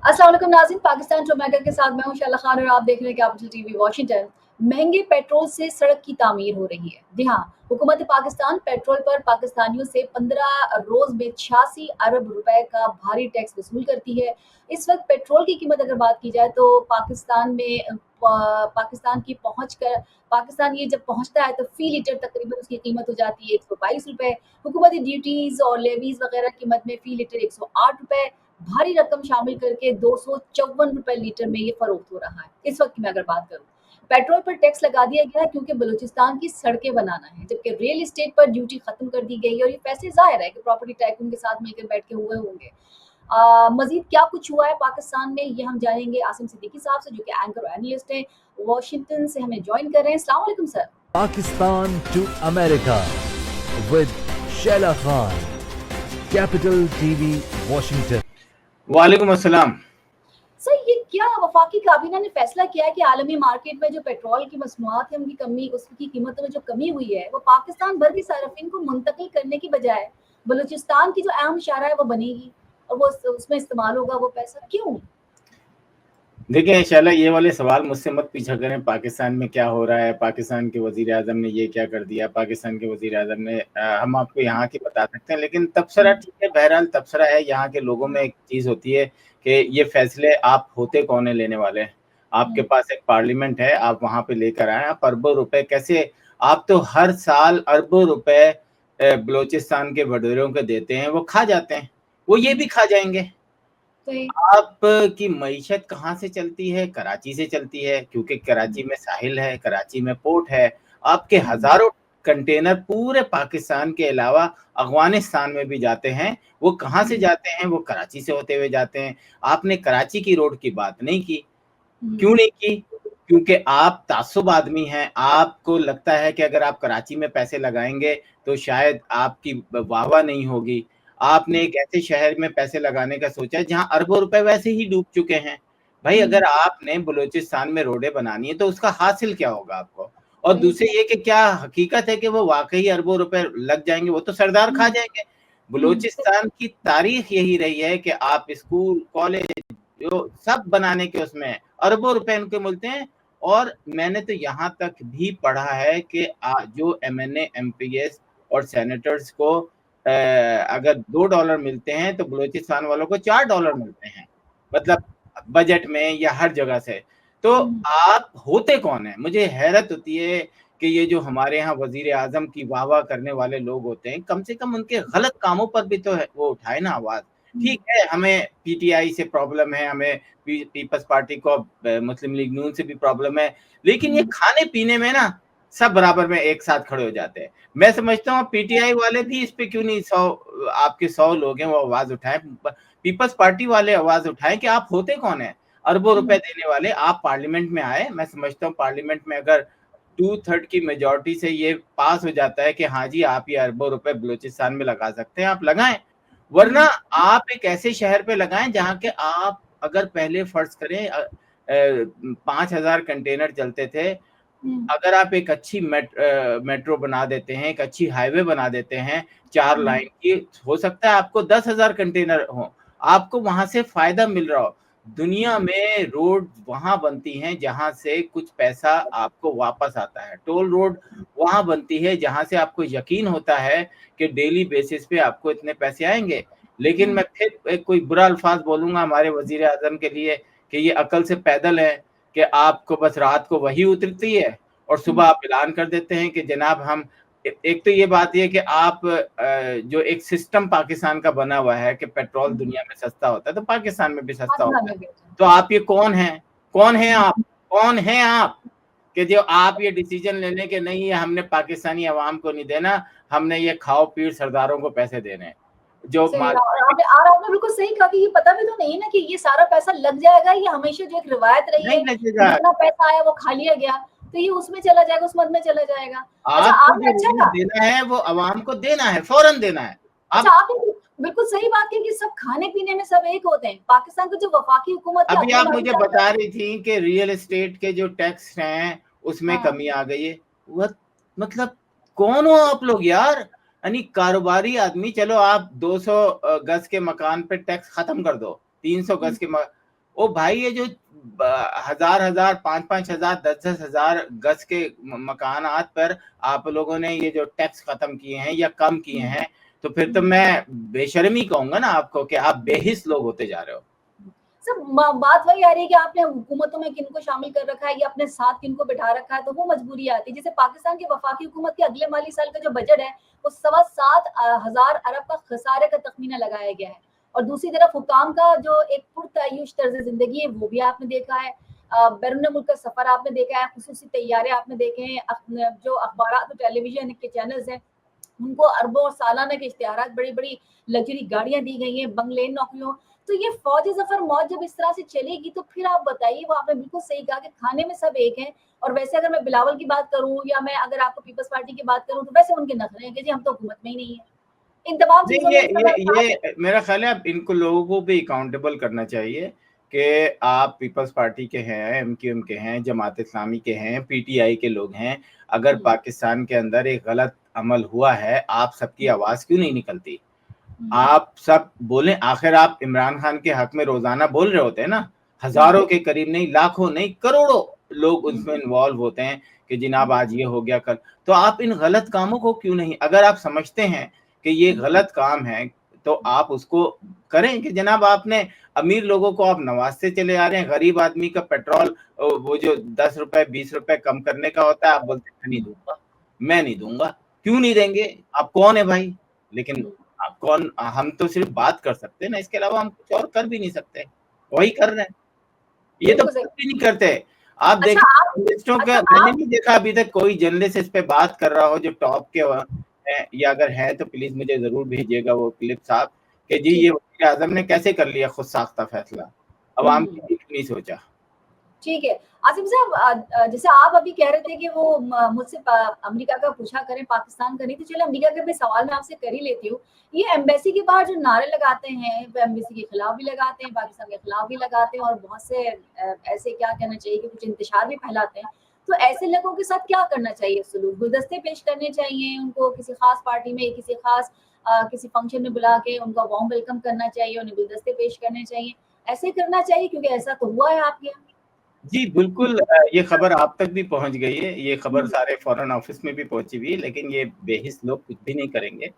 अस्सलाम वालेकुम नाज़रीन, पाकिस्तान टोमेटो के साथ मैं हूं शैला खान और आप देख रहे हैं कैपिटल टीवी वॉशिंगटन। महंगे पेट्रोल से सड़क की तामीर हो रही है। जी हाँ, हुकूमत पाकिस्तान पेट्रोल पर पाकिस्तानियों से 15 रोज में 86 अरब रुपए का भारी टैक्स वसूल करती है। इस वक्त पेट्रोल की कीमत अगर बात की जाए तो पाकिस्तान की पहुंच कर पाकिस्तान ये जब पहुंचता है तो फी लीटर तकरीबन उसकी कीमत हो जाती है 122 रुपए। हुकूमती ड्यूटीज और लेवीज वगैरह की मद में फी लीटर 108 रुपए, भारी रकम शामिल करके 254 रुपए लीटर में ये फरोख्त हो रहा है। इस वक्त की मैं अगर बात करूँ, पेट्रोल पर टैक्स लगा दिया गया है क्योंकि बलूचिस्तान की सड़कें बनाना है, जबकि रियल एस्टेट पर ड्यूटी खत्म कर दी गई है और ये फैसले जाहिर है कि प्रॉपर्टी टाइकून के साथ मिलकर बैठ के हुए होंगे। मजीद क्या कुछ हुआ है पाकिस्तान में, ये हम जानेंगे आसिम सिद्दीकी साहब से, जो कि एंकर और एनालिस्ट हैं, वॉशिंगटन से हमें ज्वाइन कर रहे हैं। अस्सलाम वालेकुम sir. Pakistan to America with Sheila Khan, Capital TV, Washington. वालेकुम अस्सलाम। सर, ये क्या वफाकी काबीना ने फैसला किया है कि आलमी मार्केट में जो पेट्रोल की मसनूआत है उनकी कमी, उसकी कीमतों में जो कमी हुई है वो पाकिस्तान भर के सार्फिन को मुंतकिल करने की बजाय बलूचिस्तान की जो अहम शारा है वो बनेगी और वो उसमें इस्तेमाल होगा वो पैसा, क्यों? देखिए इंशाल्लाह ये वाले सवाल मुझसे मत पूछा करें, पाकिस्तान में क्या हो रहा है, पाकिस्तान के वजीर आजम ने ये क्या कर दिया, पाकिस्तान के वजीर आजम ने हम आपको यहाँ की बता सकते हैं, लेकिन तबसरा ठीक है, बहरहाल तबसरा है। यहाँ के लोगों में एक चीज़ होती है कि ये फैसले आप होते कौन है लेने वाले हैं। आपके पास एक पार्लियामेंट है, आप वहाँ पे लेकर आए, आप अरबों रुपए कैसे, आप तो हर साल अरबों रुपए बलोचिस्तान के वडीरों को देते हैं, वो खा जाते हैं, वो ये भी खा जाएंगे। आप की मईशत कहाँ से चलती है? कराची से चलती है, क्योंकि कराची में साहिल है, कराची में पोर्ट है। आपके हजारों कंटेनर पूरे पाकिस्तान के अलावा अफगानिस्तान में भी जाते हैं। वो कहाँ से जाते हैं? वो कराची से होते हुए जाते हैं। आपने कराची की रोड की बात नहीं की। क्यों नहीं की? क्योंकि आप तासुब आदमी हैं। आपको लगता है कि अगर आप कराची में पैसे लगाएंगे तो शायद आपकी वाहवाह नहीं होगी। आपने एक ऐसे शहर में पैसे लगाने का सोचा है जहां अरबों रुपए वैसे ही डूब चुके हैं। भाई अगर आपने बलूचिस्तान में रोडें बनानी है तो उसका हासिल क्या होगा आपको? और दूसरे ये कि क्या हकीकत है कि वो वाकई अरबों रुपए लग जाएंगे? वो तो सरदार खा जाएंगे। बलूचिस्तान की तारीख यही रही है कि आप स्कूल कॉलेज जो सब बनाने के उसमें अरबों रुपए इनके मिलते हैं। और मैंने तो यहाँ तक भी पढ़ा है कि जो एमएनए एमपीएस और सेनेटर्स को अगर $2 मिलते हैं तो बलूचिस्तान वालों को $4 मिलते हैं, मतलब बजट में या हर जगह से। तो आप होते कौन है? मुझे हैरत होती है कि ये जो हमारे यहाँ वजीर आजम की वाह वाह करने वाले लोग होते हैं, कम से कम उनके गलत कामों पर भी तो वो उठाए ना आवाज। ठीक है, हमें पीटीआई से प्रॉब्लम है, हमें पीपल्स पार्टी को, मुस्लिम लीग नून से भी प्रॉब्लम है, लेकिन ये खाने पीने में ना सब बराबर में एक साथ खड़े हो जाते हैं। मैं समझता हूँ पीटीआई वाले भी इस पे क्यों नहीं, आपके 100 लोग हैं वो आवाज उठाएं, पीपल्स पार्टी वाले आवाज उठाएं कि आप होते कौन है अरबों रुपए देने वाले। आप पार्लियामेंट में आए, मैं समझता हूँ पार्लियामेंट में अगर 2/3 की मेजोरिटी से ये पास हो जाता है कि हाँ जी आप ये अरबों रुपए बलूचिस्तान में लगा सकते हैं, आप लगाएं। वरना आप एक ऐसे शहर पे लगाएं जहां के आप अगर पहले फर्ज करें 5,000 कंटेनर चलते थे, अगर आप एक अच्छी मेट्रो बना देते हैं, एक अच्छी हाईवे बना देते हैं 4 लाइन की, हो सकता है आपको 10,000 कंटेनर हो, आपको वहां से फायदा मिल रहा हो। दुनिया में रोड वहां बनती हैं जहां से कुछ पैसा आपको वापस आता है। टोल रोड वहां बनती है जहां से आपको यकीन होता है कि डेली बेसिस पे आपको इतने पैसे आएंगे। लेकिन मैं फिर एक कोई बुरा अल्फाज बोलूंगा हमारे वजीर आजम के लिए कि ये अकल से पैदल है कि आपको बस रात को वही उतरती है और सुबह आप ऐलान कर देते हैं कि जनाब हम, एक तो ये बात ये कि आप जो एक सिस्टम पाकिस्तान का बना हुआ है कि पेट्रोल दुनिया में सस्ता होता है तो पाकिस्तान में भी सस्ता होता है। तो आप ये कौन है? कौन है आप? कौन है आप कि जो आप ये डिसीजन लेने के नहीं है हमने पाकिस्तानी अवाम को नहीं देना, हमने ये खाओ पीर सरदारों को पैसे देने हैं जो आपने बिल्कुल सही कहा कि ये पता भी तो नहीं है ना कि ये सारा पैसा लग जाएगा। ये हमेशा जो एक रिवायत रही है, जितना पैसा आया वो खा लिया गया तो ये उसमें चला जाएगा, उस मद में चला जाएगा। अच्छा, आपने अच्छा कहा देना है वो अवाम को देना है, फौरन देना है। अच्छा, आपने बिल्कुल सही बात की कि सब खाने पीने में सब एक होते हैं। पाकिस्तान की जो वफाकी हुकूमत, अभी आप मुझे बता रही थी कि रियल एस्टेट के जो टैक्स हैं उसमें कमी आ गई है। मतलब कौन हो आप लोग यार? यानी कारोबारी आदमी, चलो आप 200 गज के मकान पे टैक्स खत्म कर दो, 300 गज के ओ भाई ये जो हजार 5,000 10,000 गज के मकानात पर आप लोगों ने ये जो टैक्स खत्म किए हैं या कम किए हैं, तो फिर तो मैं बेशर्मी कहूंगा ना आपको कि आप बेहिस लोग होते जा रहे हो। सब बात वही आ रही है कि आपने हुकूमतों में किनको शामिल कर रखा है या अपने साथ किनको बिठा रखा है, तो वो मजबूरी आती है। जैसे पाकिस्तान की वफाकी हुकूमत के अगले माली साल का जो बजट है वो 7,25,000 अरब का खसारे का तखमीना लगाया गया है, और दूसरी तरफ हुकाम का जो एक पुरतय्युश तर्ज जिंदगी है वो भी आपने देखा है। बैरून मुल्क का सफर आपने देखा है, खुसूसी तैयारे आपने देखे हैं, जो अखबार और टेलीविजन के चैनल्स हैं उनको अरबों और सालाना के इश्तिहारात, बड़ी बड़ी लग्जरी गाड़ियां दी गई हैं, बंगले, नौकरियों। तो ये फौज जफर मौज जब इस तरह से चलेगी तो फिर आप बताइए, वो आपने बिल्कुल सही कहा कि खाने में सब एक हैं। और वैसे अगर मैं बिलावल की बात करूं या मैं अगर आपको पीपल्स पार्टी की बात करूं, तो वैसे उनके नखरे हैं कि जी हम तो हुकूमत में ही नहीं है। इन तमाम चीजों नहीं में इस तरह ये मेरा ख्याल है अब इनको लोगों को भी अकाउंटेबल करना चाहिए कि आप पीपल्स पार्टी के हैं, एमक्यूएम के हैं, जमात इस्लामी के हैं, पीटीआई के लोग हैं, अगर पाकिस्तान के अंदर एक गलत अमल हुआ है, आप सबकी आवाज क्यों नहीं निकलती? आप सब बोलें, आखिर आप इमरान खान के हक में रोजाना बोल रहे होते हैं ना, हजारों के करीब नहीं, लाखों नहीं, करोड़ों लोग उसमें इन्वॉल्व होते हैं कि जनाब आज ये हो गया कल, तो आप इन गलत कामों को क्यों नहीं, अगर आप समझते हैं कि ये गलत काम है तो आप उसको करें कि जनाब आपने अमीर लोगों को आप नवाजते चले आ रहे हैं, गरीब आदमी का पेट्रोल वो जो 10 रुपए 20 रुपए कम करने का होता है, आप बोलते हैं नहीं दूंगा, मैं नहीं दूंगा, क्यों नहीं देंगे, आप कौन है भाई? लेकिन आप कौन, हम तो सिर्फ बात कर सकते हैं ना, इसके अलावा हम कुछ और कर भी नहीं सकते, वही कर रहे हैं, ये तो बिल्कुल बात भी नहीं करते। आप अच्छा देखिए आप जर्नलिस्टों का, अच्छा मैंने आप नहीं देखा अभी तक कोई जर्नलिस्ट इस पे बात कर रहा हो जो टॉप के हैं, या अगर है तो प्लीज मुझे जरूर भेजिएगा वो क्लिप साहब कि जी ये ठीक वज़ीर आज़म ने कैसे कर लिया खुद साख्ता फैसला, अवाम के लिए क्यों नहीं सोचा। ठीक है। आसिम साहब, जैसे आप अभी कह रहे थे कि वो मुझसे अमेरिका का पूछा करें, पाकिस्तान का नहीं, तो चलो अमेरिका का भी सवाल मैं आपसे कर ही लेती हूँ। ये एम्बेसी के बाहर जो नारे लगाते हैं, वो एम्बेसी के खिलाफ भी लगाते हैं, पाकिस्तान के खिलाफ भी लगाते हैं, और बहुत से ऐसे क्या कहना चाहिए कि कुछ इंतशार भी फैलाते हैं। तो ऐसे लोगों के साथ क्या करना चाहिए सलूक? गुलदस्ते पेश करने चाहिए उनको, किसी खास पार्टी में, किसी खास किसी फंक्शन में बुला के उनका वार्म वेलकम करना चाहिए, उन्हें गुलदस्ते पेश करने चाहिए, ऐसे करना चाहिए? क्योंकि ऐसा तो हुआ है आपके यहाँ। जी बिल्कुल, ये खबर आप तक भी पहुंच गई है, ये खबर सारे फॉरेन ऑफिस में भी पहुंची हुई है, लेकिन ये बेहिस लोग कुछ भी नहीं करेंगे।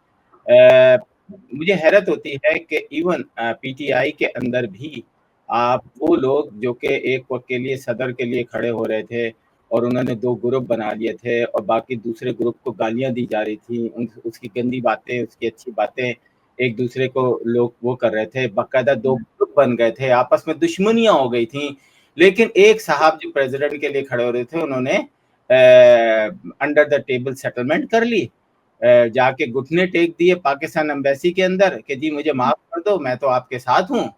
मुझे हैरत होती है कि इवन पीटीआई के अंदर भी आप वो लोग जो कि एक वक्त के लिए सदर के लिए खड़े हो रहे थे और उन्होंने 2 ग्रुप बना लिए थे और बाकी दूसरे ग्रुप को गालियां दी जा रही थी, उसकी गंदी बातें, उसकी अच्छी बातें एक दूसरे को लोग वो कर रहे थे, बाकायदा 2 ग्रुप बन गए थे, आपस में दुश्मनियां हो गई थी। लेकिन एक साहब जो प्रेसिडेंट के लिए खड़े हो रहे थे, उन्होंने अंडर द टेबल सेटलमेंट कर ली, जाके घुटने टेक दिए पाकिस्तान एम्बेसी के अंदर कि जी मुझे माफ कर दो, मैं तो आपके साथ हूँ।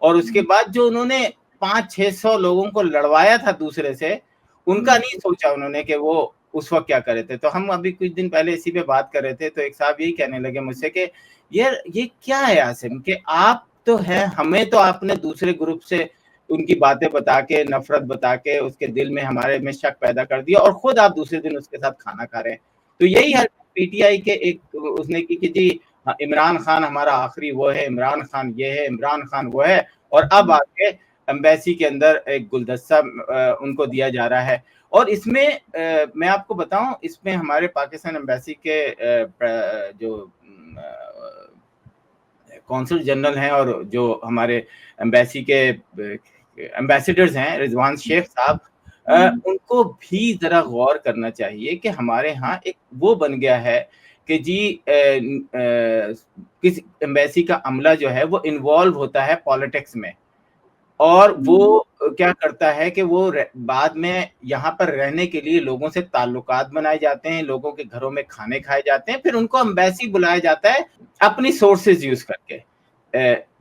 और उसके बाद जो उन्होंने 500-600 लोगों को लड़वाया था दूसरे से, उनका नहीं सोचा उन्होंने कि वो उस वक्त क्या कर रहे थे। तो हम अभी कुछ दिन पहले इसी पे बात कर रहे थे, तो एक साहब यही कहने लगे मुझसे कि यार ये क्या है आसिम, कि आप तो हैं, हमें तो आपने दूसरे ग्रुप से उनकी बातें बता के, नफरत बता के, उसके दिल में हमारे में शक पैदा कर दिया और खुद आप दूसरे दिन उसके साथ खाना खा रहे हैं। तो यही हर पीटीआई के एक उसने की कि जी इमरान खान हमारा आखिरी वो है, इमरान खान ये है, इमरान खान वो है, और अब आके एम्बेसी के अंदर एक गुलदस्ता उनको दिया जा रहा है। और इसमें मैं आपको बताऊं, इसमें हमारे पाकिस्तान एम्बेसी के जो कौंसल जनरल हैं और जो हमारे एम्बेसी के एम्बेसडर्स हैं, रिजवान शेख साहब, उनको भी जरा गौर करना चाहिए कि हमारे यहाँ एक वो बन गया है कि जी किसी एम्बेसी का अमला जो है वो इन्वॉल्व होता है पॉलिटिक्स में, और वो क्या करता है कि वो बाद में यहाँ पर रहने के लिए लोगों से ताल्लुकात बनाए जाते हैं, लोगों के घरों में खाने खाए जाते हैं, फिर उनको एम्बेसी बुलाया जाता है अपनी सोर्सेज यूज करके।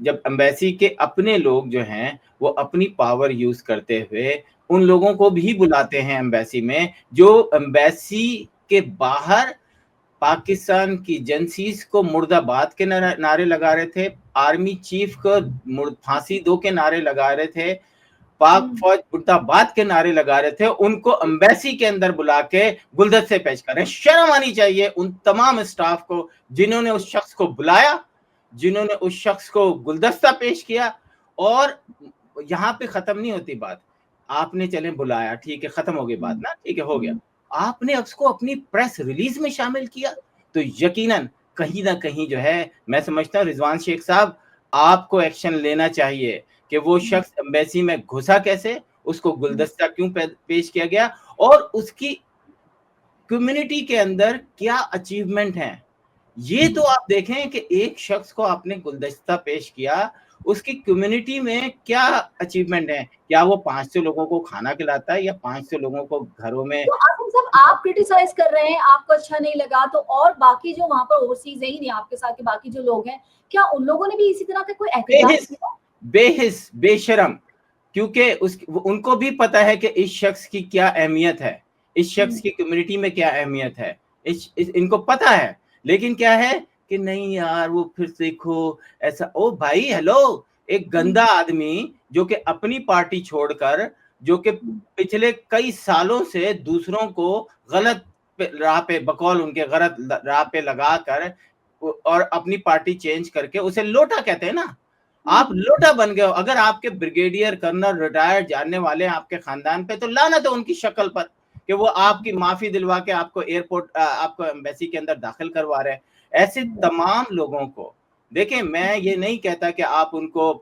जब एम्बेसी के अपने लोग जो हैं वो अपनी पावर यूज करते हुए उन लोगों को भी बुलाते हैं एम्बेसी में, जो एम्बेसी के बाहर पाकिस्तान की एजेंसीज को मुर्दाबाद के नारे लगा रहे थे, आर्मी चीफ को फांसी दो के नारे लगा रहे थे, पाक फौज मुर्दाबाद के नारे लगा रहे थे, उनको एम्बेसी के अंदर बुला के गुलदस्ते पेश कर रहे हैं। शर्म आनी चाहिए उन तमाम स्टाफ को जिन्होंने उस शख्स को बुलाया, जिन्होंने उस शख्स को गुलदस्ता पेश किया, और यहाँ पे खत्म नहीं होती बात। आपने चले बुलाया, ठीक है, खत्म हो गई बात ना, ठीक है, हो गया। आपने उसको अपनी प्रेस रिलीज में शामिल किया, तो यकीनन कहीं ना कहीं जो है, मैं समझता हूँ रिजवान शेख साहब, आपको एक्शन लेना चाहिए कि वो शख्स एम्बेसी में घुसा कैसे, उसको गुलदस्ता क्यों पेश किया गया, और उसकी कम्युनिटी के अंदर क्या अचीवमेंट है। ये तो आप देखें कि एक शख्स को आपने गुलदस्ता पेश किया, उसकी कम्युनिटी में क्या अचीवमेंट है, क्या वो 500 लोगों को खाना खिलाता है या 500 लोगों को घरों में। तो आसिम साहब, आप क्रिटिसाइज कर रहे हैं, आपको अच्छा नहीं लगा, तो और बाकी जो वहां पर ओवरसीज है ही नहीं आपके साथ के बाकी जो लोग हैं, क्या उन लोगों ने भी इसी तरह का कोई एहतजाज किया? बेहिस बेशरम, क्योंकि उनको भी पता है कि इस शख्स की क्या अहमियत है, इस शख्स की कम्युनिटी में क्या अहमियत है, इनको पता है, लेकिन क्या है कि नहीं यार वो फिर देखो ऐसा। ओ भाई हेलो, एक गंदा आदमी जो कि अपनी पार्टी छोड़कर, जो कि पिछले कई सालों से दूसरों को गलत राह पे, बकौल उनके गलत राह पे लगाकर और अपनी पार्टी चेंज करके, उसे लोटा कहते हैं ना, आप लोटा बन गए हो। अगर आपके ब्रिगेडियर कर्नल रिटायर्ड जानने वाले हैं आपके खानदान पे, तो लानत है उनकी शक्ल पर कि वो आपकी माफी दिलवा के आपको एयरपोर्ट, आपको एम्बेसी के अंदर दाखिल करवा रहे हैं। ऐसे तमाम लोगों को देखें, मैं ये नहीं कहता कि आप उनको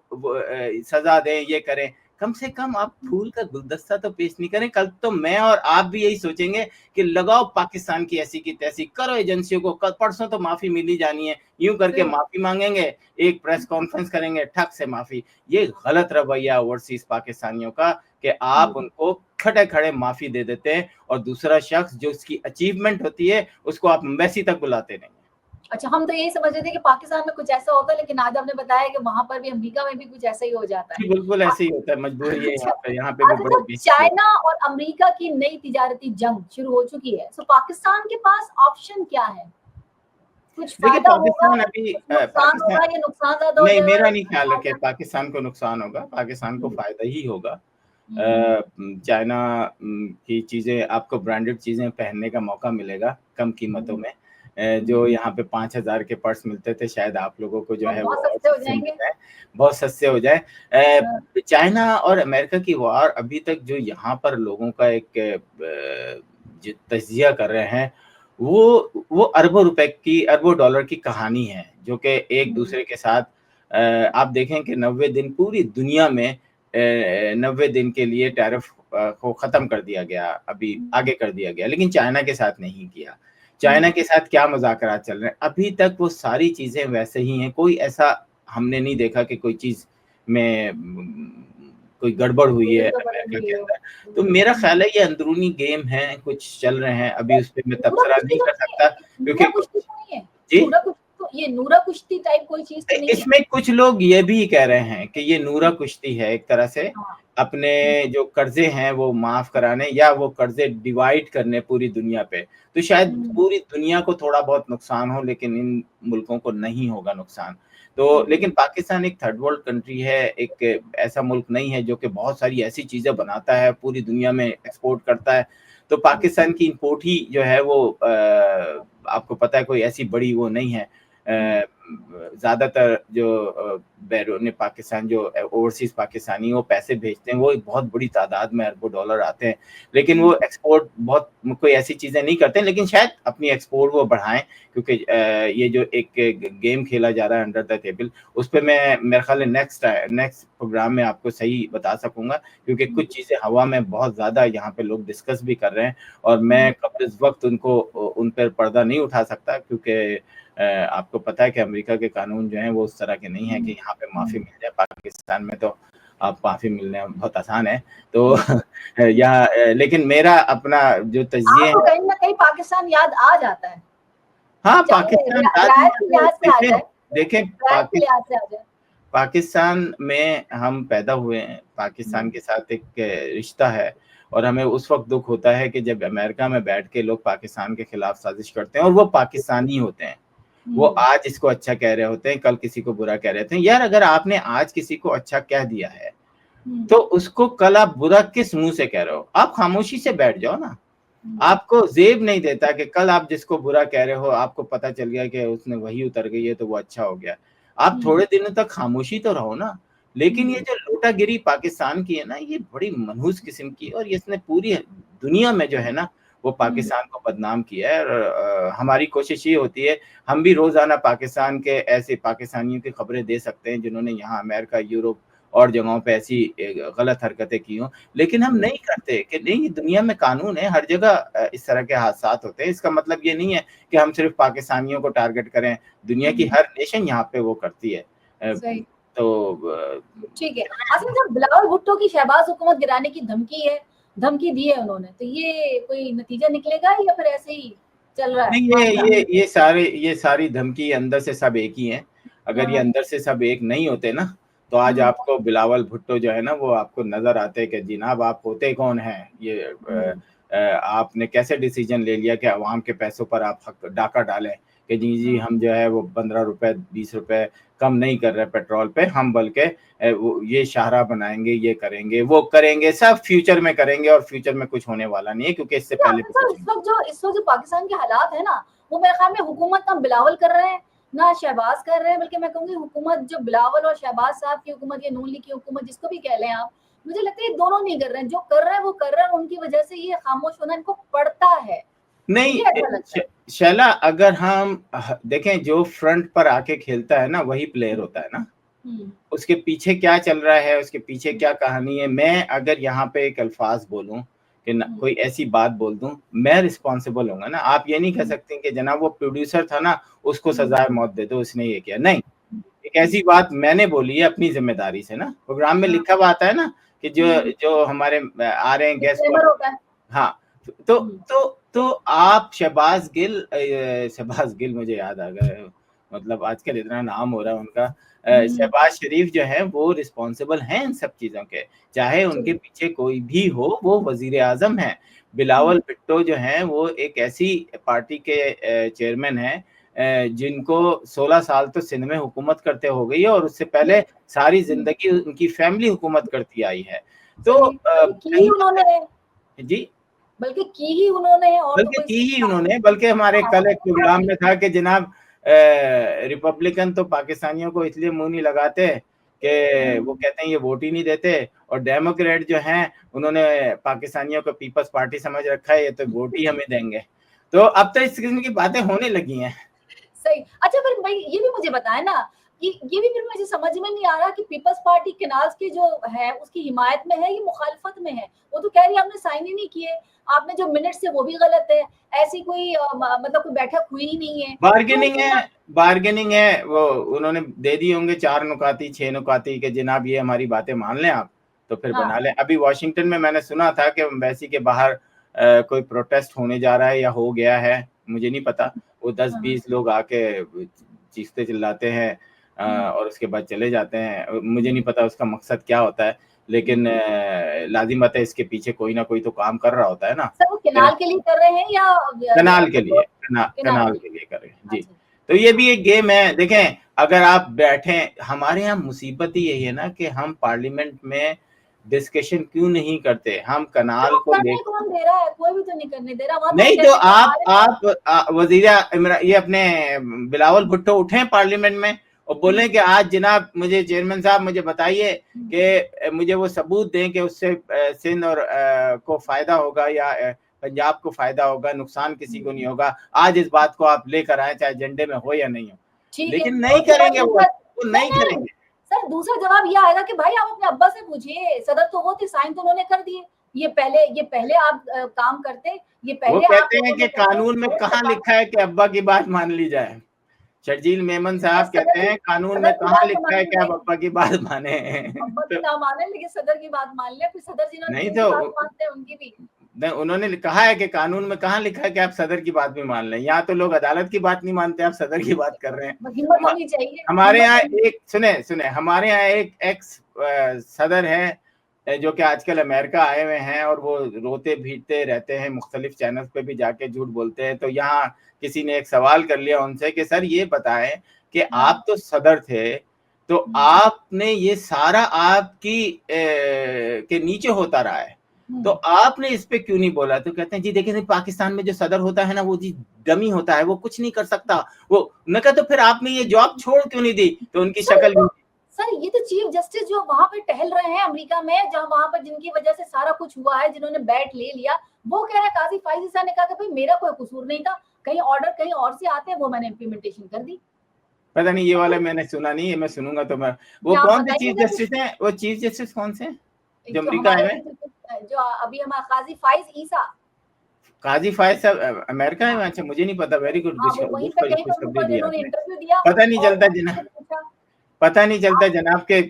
सजा दें, ये करें, कम से कम आप फूल का गुलदस्ता तो पेश नहीं करें। कल तो मैं और आप भी यही सोचेंगे कि लगाओ पाकिस्तान की ऐसी की तैसी, करो एजेंसियों को, कल परसों तो माफी मिली जानी है, यूं करके माफी मांगेंगे, एक प्रेस कॉन्फ्रेंस करेंगे, ठक से माफी। ये गलत रवैया ओवरसीज पाकिस्तानियों का कि आप उनको खड़े खड़े माफी दे देते हैं और दूसरा शख्स जो उसकी अचीवमेंट होती है उसको आप एम्बेसी तक बुलाते नहीं। अच्छा, हम तो यही समझ रहे थे कि पाकिस्तान में कुछ ऐसा होता है, लेकिन आज आपने बताया कि वहां पर भी, अमेरिका में भी कुछ ऐसा ही हो जाता है। बिल्कुल ऐसे ही होता है, मजबूरी है यहाँ पे भी अच्छा, बड़े। चाइना और अमेरिका की नई तिजारती जंग शुरू हो चुकी है, तो पाकिस्तान के पास ऑप्शन क्या है? कुछ देखिए फायदा होगा, पाकिस्तान अभी नुकसान होगा या नुकसान ज्यादा हो नहीं, जाएगा? मेरा नहीं ख्याल है कि पाकिस्तान को नुकसान होगा, पाकिस्तान को फायदा ही होगा। चाइना की चीजें, आपको ब्रांडेड चीजें पहनने का मौका मिलेगा कम कीमतों में। जो यहाँ पे 5,000 के पर्स मिलते थे, शायद आप लोगों को जो है वो बहुत सस्ते हो जाएंगे, बहुत सस्ते हो जाए। चाइना और अमेरिका की वार अभी तक जो यहाँ पर लोगों का एक जो तजिया कर रहे हैं, वो अरबों रुपए की, अरबों डॉलर की कहानी है, जो कि एक दूसरे के साथ आप देखें कि 90 दिन पूरी दुनिया में 90 दिन के लिए टैरिफ को खत्म कर दिया गया, अभी आगे कर दिया गया, लेकिन चाइना के साथ नहीं किया। चाइना के साथ क्या मुज़ाकरात चल रहे हैं, अभी तक वो सारी चीजें वैसे ही हैं, कोई ऐसा हमने नहीं देखा कि कोई चीज में कोई गड़बड़ हुई है अमेरिका के अंदर। तो मेरा ख्याल है ये अंदरूनी गेम है, कुछ चल रहे हैं, अभी उस पर मैं तबसरा नहीं कर सकता, क्योंकि जी ये नूरा कुश्ती टाइप कोई चीज तो नहीं है। इसमें कुछ लोग ये भी कह रहे हैं कि ये नूरा कुश्ती है एक तरह से, अपने जो कर्जे हैं वो माफ कराने या वो कर्जे डिवाइड करने पूरी दुनिया पे। तो शायद पूरी दुनिया को थोड़ा बहुत नुकसान हो, लेकिन इन मुल्कों को नहीं होगा नुकसान। तो लेकिन पाकिस्तान एक थर्ड वर्ल्ड कंट्री है, एक ऐसा मुल्क नहीं है जो कि बहुत सारी ऐसी चीजें बनाता है, पूरी दुनिया में एक्सपोर्ट करता है। तो पाकिस्तान की इंपोर्ट ही जो है वो आपको पता है कोई ऐसी बड़ी वो नहीं है। ज्यादातर जो बैरून पाकिस्तान जो ओवरसीज पाकिस्तानी वो पैसे भेजते हैं, वो एक बहुत बड़ी तादाद में अरबों डॉलर आते हैं, लेकिन वो एक्सपोर्ट बहुत कोई ऐसी चीजें नहीं करते, लेकिन शायद अपनी एक्सपोर्ट वो बढ़ाएं, क्योंकि ये जो एक गेम खेला जा रहा है अंडर द टेबल, उस पर मैं मेरे ख्याल है नेक्स्ट प्रोग्राम में आपको सही बता सकूंगा, क्योंकि कुछ चीजें हवा में बहुत ज्यादा यहाँ पे लोग डिस्कस भी कर रहे हैं, और मैं कब इस वक्त उन पर पर्दा नहीं उठा सकता, क्योंकि आपको पता है कि अमेरिका के कानून जो हैं वो उस तरह के नहीं है कि यहाँ पे माफी मिल जाए। पाकिस्तान में तो आप माफी मिलने बहुत आसान है, तो यहाँ लेकिन मेरा अपना जो तजिए है, कहीं ना कहीं पाकिस्तान याद आ जाता है। हाँ, पाकिस्तान देखें पाकिस्तान में हम पैदा हुए हैं, पाकिस्तान के साथ एक रिश्ता है, और हमें उस वक्त दुख होता है कि जब अमेरिका में बैठ के लोग पाकिस्तान के खिलाफ साजिश करते हैं, और वो पाकिस्तानी होते हैं, वो आज इसको अच्छा कह रहे होते हैं, कल किसी को बुरा कह रहे होते हैं। यार अगर आपने आज किसी को अच्छा कह दिया है तो उसको कल आप बुरा किस मुंह से कह रहे हो? आप खामोशी से बैठ जाओ ना। आपको जेब नहीं देता कि कल आप जिसको बुरा कह रहे हो, आपको पता चल गया कि उसने वही उतर गई है तो वो अच्छा हो गया। आप थोड़े दिनों तक खामोशी तो रहो ना, लेकिन ये जो लोटागिरी पाकिस्तान की है ना, ये बड़ी मनहूस किस्म की है, और इसने पूरी दुनिया में जो है ना वो पाकिस्तान को बदनाम किया है। और हमारी कोशिश ये होती है, हम भी रोजाना पाकिस्तान के ऐसे पाकिस्तानियों की खबरें दे सकते हैं जिन्होंने यहाँ अमेरिका, यूरोप और जगहों पे ऐसी गलत हरकतें की हों, लेकिन हम नहीं करते कि नहीं, दुनिया में कानून है, हर जगह इस तरह के हादसात होते हैं। इसका मतलब ये नहीं है कि हम सिर्फ पाकिस्तानियों को टारगेट करें, दुनिया की हर नेशन यहाँ पे वो करती है। तो ठीक है। असल में बिलावल भुट्टो की शहबाज हुकूमत गिराने की धमकी दी है उन्होंने, तो ये कोई नतीजा निकलेगा या फिर ऐसे ही चल रहा है? नहीं, ये सारी धमकी अंदर से सब एक ही हैं। अगर ये अंदर से सब एक नहीं होते ना, तो आज आपको बिलावल भुट्टो जो है ना वो आपको नजर आते कि जनाब आप होते कौन हैं, ये आपने कैसे डिसीजन ले लिया कि अवाम के पैसों पर आप डाका डालें कि जी हम जो है वो 15 रुपए 20 रुपए कम नहीं कर रहे पेट्रोल पे, हम बल्कि ये शाहरा बनाएंगे, ये करेंगे, वो करेंगे, सब फ्यूचर में करेंगे, और फ्यूचर में कुछ होने वाला नहीं है, क्योंकि इससे पहले इस वक्त जो पाकिस्तान के हालात है ना, वो मेरे ख्याल में हुकूमत ना बिलावल कर रहे हैं ना शहबाज कर रहे हैं, बल्कि मैं कहूँगी हुकूमत जो बिलावल और शहबाज साहब की हुकूमत या नून लीग की हुकूमत, जिसको भी कह लें आप, मुझे लगता है ये दोनों नहीं कर रहे हैं। जो कर रहे हैं वो कर रहे हैं, उनकी वजह से ये खामोश होना इनको पड़ता है। नहीं शैला, अगर हम देखें जो फ्रंट पर आके खेलता है ना वही प्लेयर होता है ना, उसके पीछे क्या चल रहा है, उसके पीछे क्या कहानी है। मैं अगर यहाँ पे एक अल्फाज बोलूं कि कोई ऐसी बात बोल दूं, मैं रिस्पॉन्सिबल होऊंगा ना। आप ये नहीं कह सकते कि जनाब वो प्रोड्यूसर था ना उसको सजाए मौत दे दो, उसने ये किया। नहीं, एक ऐसी बात मैंने बोली है अपनी जिम्मेदारी से ना, प्रोग्राम में लिखा हुआ आता है ना कि जो हमारे आ रहे हैं गेस्ट, हाँ, तो आप शहबाज गिल मुझे याद आ गया, मतलब आजकल इतना नाम हो रहा है उनका, शहबाज शरीफ जो है वो रिस्पॉन्सिबल हैं इन सब चीजों के, चाहे उनके पीछे कोई भी हो, वो वजीर आजम है। बिलावल भुट्टो जो है वो एक ऐसी पार्टी के चेयरमैन है जिनको 16 साल तो सिंध में हुकूमत करते हो गई है, और उससे पहले सारी जिंदगी उनकी फैमिली हुकूमत करती आई है। तो उन्होंने जी बल्कि की ही उन्होंने, बल्कि हमारे कल एक प्रोग्राम में था कि जनाब रिपब्लिकन तो पाकिस्तानियों को इसलिए मुंह नहीं लगाते कि वो कहते हैं ये वोट ही नहीं देते, और डेमोक्रेट जो हैं उन्होंने पाकिस्तानियों को पीपल्स पार्टी समझ रखा है, ये तो वोट ही हमें देंगे। तो अब तो इस किस्म की बातें होने लगी हैं। सही। अच्छा, फिर भाई ये भी मुझे बताएं ना कि ये भी फिर मुझे समझ में नहीं आ रहा कि पीपल्स पार्टी केनाल्स की जो है उसकी हिमायत में है, ये मुखालफत में है। वो तो कह रही है आपने साइन ही नहीं किए, आपने जो मिनट्स है वो भी गलत है, ऐसी कोई मतलब कोई बैठक हुई ही नहीं है। बार्गेनिंग है, वो उन्होंने दे दिए होंगे 4 नुकाती 6 नुकाती के जनाब ये हमारी बातें मान लें आप, तो फिर बना लें। अभी वॉशिंगटन में मैंने सुना था कि एम्बेसी के बाहर कोई प्रोटेस्ट होने जा रहा है या हो गया है, मुझे नहीं पता। वो 10-20 लोग आके चीखते चिल्लाते हैं और उसके बाद चले जाते हैं। मुझे नहीं पता उसका मकसद क्या होता है, लेकिन लाजिम बात है इसके पीछे कोई ना कोई तो काम कर रहा होता है ना। सर वो केनाल के लिए कर रहे हैं या कनाल के लिए कर रहे हैं जी। तो ये भी एक गेम है। देखें, अगर आप बैठे, हमारे यहाँ मुसीबत ही यही है ना कि हम पार्लियामेंट में डिस्कशन क्यों नहीं करते, हम कनाल को कौन दे रहा है, कोई भी तो नहीं करने दे रहा। नहीं तो आप वजीर ये अपने बिलावल भुट्टो उठे पार्लियामेंट में और बोले कि आज जनाब मुझे चेयरमैन साहब मुझे बताइए कि मुझे वो सबूत दें कि उससे सिंध और को फायदा होगा या पंजाब को फायदा होगा, नुकसान किसी को नहीं होगा। आज इस बात को आप लेकर आए, चाहे एजेंडे में हो या नहीं हो, लेकिन नहीं करेंगे, वो नहीं करेंगे। सर दूसरा जवाब ये आएगा कि भाई आप अपने अब्बा से पूछिए, सदर तो वो थे, साइन तो उन्होंने कर दिए, ये पहले आप काम करते, ये पहले वो कहते हैं कि कानून में कहाँ लिखा है कि अब्बा की बात मान ली जाए। शर्जील मेमन साहब कहते हैं कानून में कहाँ लिखा है कि आप अब्बा की बात माने, अब्बा की ना माने लेकिन सदर की बात मान ले। फिर सदर जी नहीं तो मानते हैं उनकी भी, उन्होंने कहा है कि कानून में कहाँ लिखा है कि आप सदर की बात भी मान लें। यहाँ तो लोग अदालत की बात नहीं मानते, आप सदर की बात कर रहे हैं। हिम्मत होनी चाहिए। हमारे यहाँ एक सुने हमारे यहाँ एक एक्स सदर है जो कि आजकल अमेरिका आए हुए हैं और वो रोते भीगते रहते हैं, मुख्तलिफ चैनल पे भी जाके झूठ बोलते हैं। तो यहाँ किसी ने एक सवाल कर लिया उनसे कि सर ये बताएं कि आप तो सदर थे, तो आपने ये सारा आपकी के नीचे होता रहा है, तो आपने इस पे क्यों नहीं बोला? तो कहते हैं जी देखिए पाकिस्तान में जो सदर होता है ना वो जी डमी होता है, वो कुछ नहीं कर सकता। वो मैं कहता तो फिर आपने ये जॉब छोड़ क्यों नहीं दी? तो उनकी शक्ल सर ये तो चीफ जस्टिस जो वहां पे टहल रहे हैं अमेरिका में, जहां वहां पर जिनकी वजह से सारा कुछ हुआ है, जिन्होंने बैट ले लिया, वो कह रहा है काजी फाइज ईसा ने कहा कि भाई मेरा कोई कसूर नहीं था, कहीं ऑर्डर कहीं और से आते हैं वो मैंने इम्प्लीमेंटेशन कर दी। पता नहीं, ये वाला मैंने सुना नहीं है, मैं सुनूंगा तो मैं। वो आप कौन से चीफ बताइएगा जस्टिस हैं? वो चीफ जस्टिस कौन से हैं जो जो अमेरिका हमारे है? जो अभी हमारा काजी फाइज ईसा, काजी फायद साहब अमेरिका है? अच्छा, मुझे नहीं पता। वेरी गुड, हाँ वो वहीं पे कहीं पर खुशखबरी उनको दी इन्होंने आपने। इंटरव्यू दिया पता नहीं और चलता उन्होंने जना उनसे पूछा पता नहीं चलता जनाब के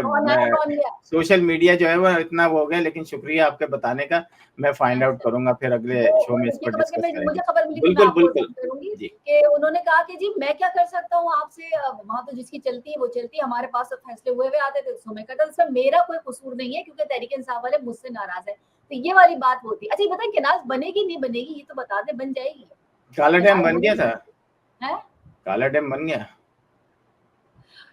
कौन आया कौन गया। सोशल मीडिया जो है वो इतना वो हो गया, लेकिन शुक्रिया आपके बताने का। मैं फाइंड आउट करूंगा, फिर अगले शो में इस ये पर खबर डिस्कस मुझे करेंगे। खबर मिली थी, मैं बिल्कुल आपको बिल्कुल सेंड करूंगी जी। कि उन्होंने कहा कि जी मैं क्या कर सकता हूँ आपसे, वहां तो जिसकी चलती है वो चलती है, हमारे पास तो फैसले हुए हुए आते थे उसको मैं करता, इसमें मेरा कोई कसूर नहीं है क्योंकि तहरीक इंसाफ वाले मुझसे नाराज है। तो ये वाली बात होती है। अच्छा ये बताएं केनाज बनेगी नहीं बनेगी, ये तो बता दें। बन जाएगी। काला डैम बन गया था? है काला डैम बन गया?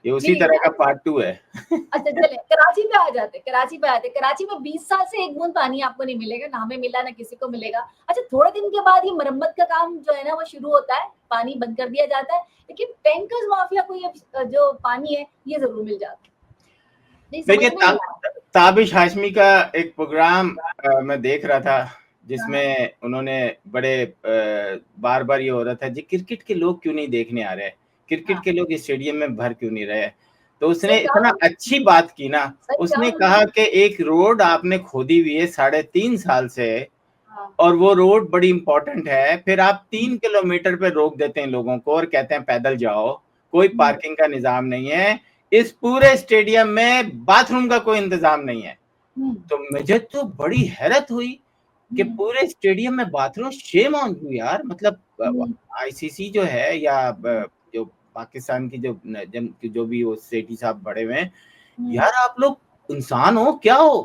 ये उसी नहीं तरह का पार्ट 2 है। अच्छा चले कराची पे आ जाते, कराची पे आते। कराची में 20 साल से एक बूंद पानी आपको नहीं मिलेगा, ना हमें मिला ना किसी को मिलेगा। अच्छा थोड़े दिन के बाद ये मरम्मत का काम जो है ना वो शुरू होता है, पानी बंद कर दिया जाता है, लेकिन टैंकर्स माफिया को ये जो पानी है ये जरूर मिल जाता है। नहीं समझ देखिए, में नहीं आया। ताबिश हाशमी का एक प्रोग्राम मैं देख रहा था, हाँ, जिसमें उन्होंने बड़े बार बार ये हो रहा था जी क्रिकेट के लोग क्यों नहीं देखने आ रहे, क्रिकेट हाँ, के लोग स्टेडियम में भर क्यों नहीं रहे। तो उसने सही कहा इतना उन्होंने, अच्छी बात की ना, सही कहा उसने उन्होंने। कहा कि एक रोड आपने खोदी हुई है 3.5 साल से, हाँ, और वो रोड बड़ी इंपॉर्टेंट है, फिर आप हम्म, 3 किलोमीटर पे रोक देते हैं लोगों को और कहते हैं पैदल जाओ, कोई हम्म, पार्किंग का निजाम नहीं है, इस पूरे स्टेडियम में बाथरूम का कोई इंतजाम नहीं है। हम्म, तो मुझे तो बड़ी हैरत हुई कि हम्म, पूरे स्टेडियम में बाथरूम। शेम ऑन यू यार, मतलब हम्म, आईसीसी जो है या जो पाकिस्तान की जो भी वो सेठी साहब बड़े हुए हैं, हम्म, यार आप लोग इंसान हो क्या हो?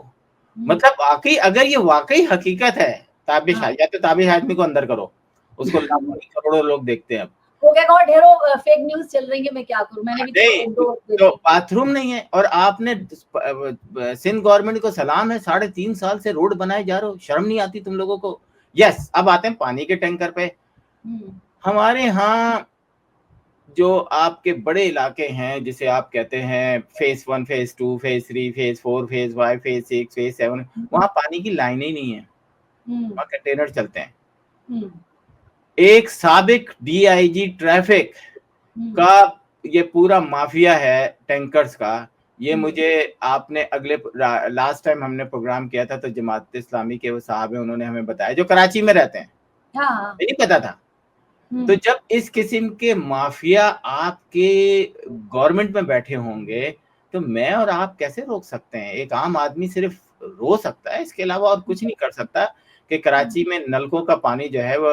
हम्म, मतलब वाकई, अगर ये वाकई हकीकत है, ताबिश हाँ। या तो ताबिश आदमी को अंदर करो, उसको लाखों नहीं करोड़ों लोग देखते हैं अब। हो गया और ढेरों फेक न्यूज चल रही है, मैं क्या करूं, मैंने भी तो नहीं, एक दो तो देखी। बाथरूम नहीं है, और आपने सिंध गवर्नमेंट को सलाम है, 3.5 साल से रोड बनाए जा रहे हो, शर्म नहीं आती तुम लोगों को? यस, अब आते हैं पानी के टैंकर पे। हम्म, हमारे यहाँ जो आपके बड़े इलाके हैं, जिसे आप कहते हैं phase 1, phase 2, phase 3, phase 4, phase 5, phase 6, phase 7, वहां पानी की लाइन ही नहीं है, हम्म, वहां कंटेनर चलते हैं। हम्म, एक साबिक डीआईजी ट्रैफिक हम्म, का ये पूरा माफिया है टैंकर्स का। ये हम्म, मुझे आपने लास्ट टाइम हमने प्रोग्राम किया था तो जमात इस्लामी के वो साहब हैं, उन्होंने हमें बताया, जो कराची में रहते हैं, हाँ, नहीं पता था। तो जब इस किस्म के माफिया आपके गवर्नमेंट में बैठे होंगे, तो मैं और आप कैसे रोक सकते हैं? एक आम आदमी सिर्फ रो सकता है, इसके अलावा और कुछ नहीं कर सकता। कि कराची में नलकों का पानी जो है वो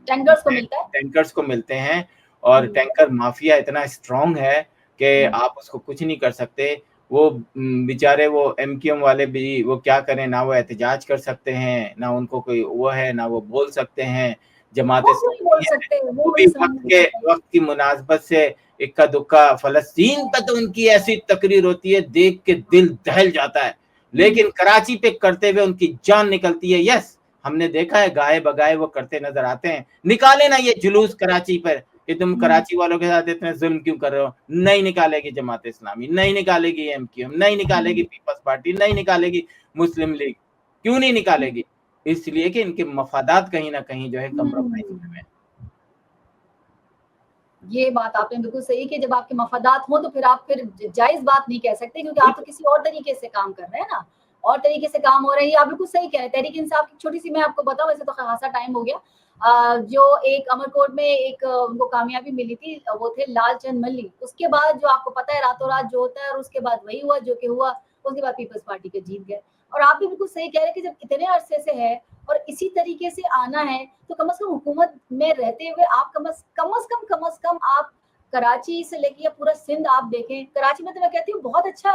टैंकर्स को मिलता है। टैंकर्स को मिलते हैं, और हम्म, टैंकर माफिया इतना स्ट्रांग है कि हम्म, आप उसको कुछ नहीं कर सकते। वो बेचारे वो एमक्यूएम वाले भी वो क्या करें, ना वो एहतजाज कर सकते हैं, ना उनको कोई वो है, ना वो बोल सकते हैं। जमात वो क्यों नहीं बोल इस्लामी है, सकते, वो वो भी इंसान है। वक्त की मुनासबत से इक्का दुक्का फलस्तीन पे तो उनकी ऐसी तकरीर होती है, देख के दिल दहल जाता है, लेकिन कराची पे करते हुए उनकी जान निकलती है। यस, हमने देखा है, गाए बगाए वो करते नजर आते हैं। निकाले ना ये जुलूस कराची पर कि तुम कराची वालों के साथ इतने जुल्म क्यों कर रहे हो। नहीं निकालेगी जमात इस्लामी, नहीं निकालेगी एमक्यूएम, नहीं निकालेगी पीपल्स पार्टी, नहीं निकालेगी मुस्लिम लीग। क्यों नहीं निकालेगी? इसलिए कि इनके मफादात कहीं ना कहीं जो है कम्प्रोमाइज हुए हैं। ये बात आपने बिल्कुल सही कि जब आपके मफादात हो तो फिर आप फिर जायज बात नहीं कह सकते, क्योंकि आप तो किसी और तरीके से काम कर रहे हैं ना, और तरीके से काम हो रही है। आप बिल्कुल सही कह रहे हैं। तहरीक इंसाफ की छोटी सी मैं आपको बताऊं, वैसे तो खासा टाइम हो गया, जो एक अमरकोट में एक उनको कामयाबी मिली थी, वो थे लालचंद मल्ली। उसके बाद जो आपको पता है रातों रात जो होता है, और उसके बाद वही हुआ जो कि हुआ, उसके बाद पीपल्स पार्टी के जीत गए। और आप भी बिल्कुल सही कह रहे हैं कि जब इतने अरसे से है और इसी तरीके से आना है, तो कम से कम हुकूमत में रहते हुए आप कम से कम आप कराची से लेके या पूरा सिंध आप देखें। कराची में तो मैं कहती हूँ बहुत अच्छा,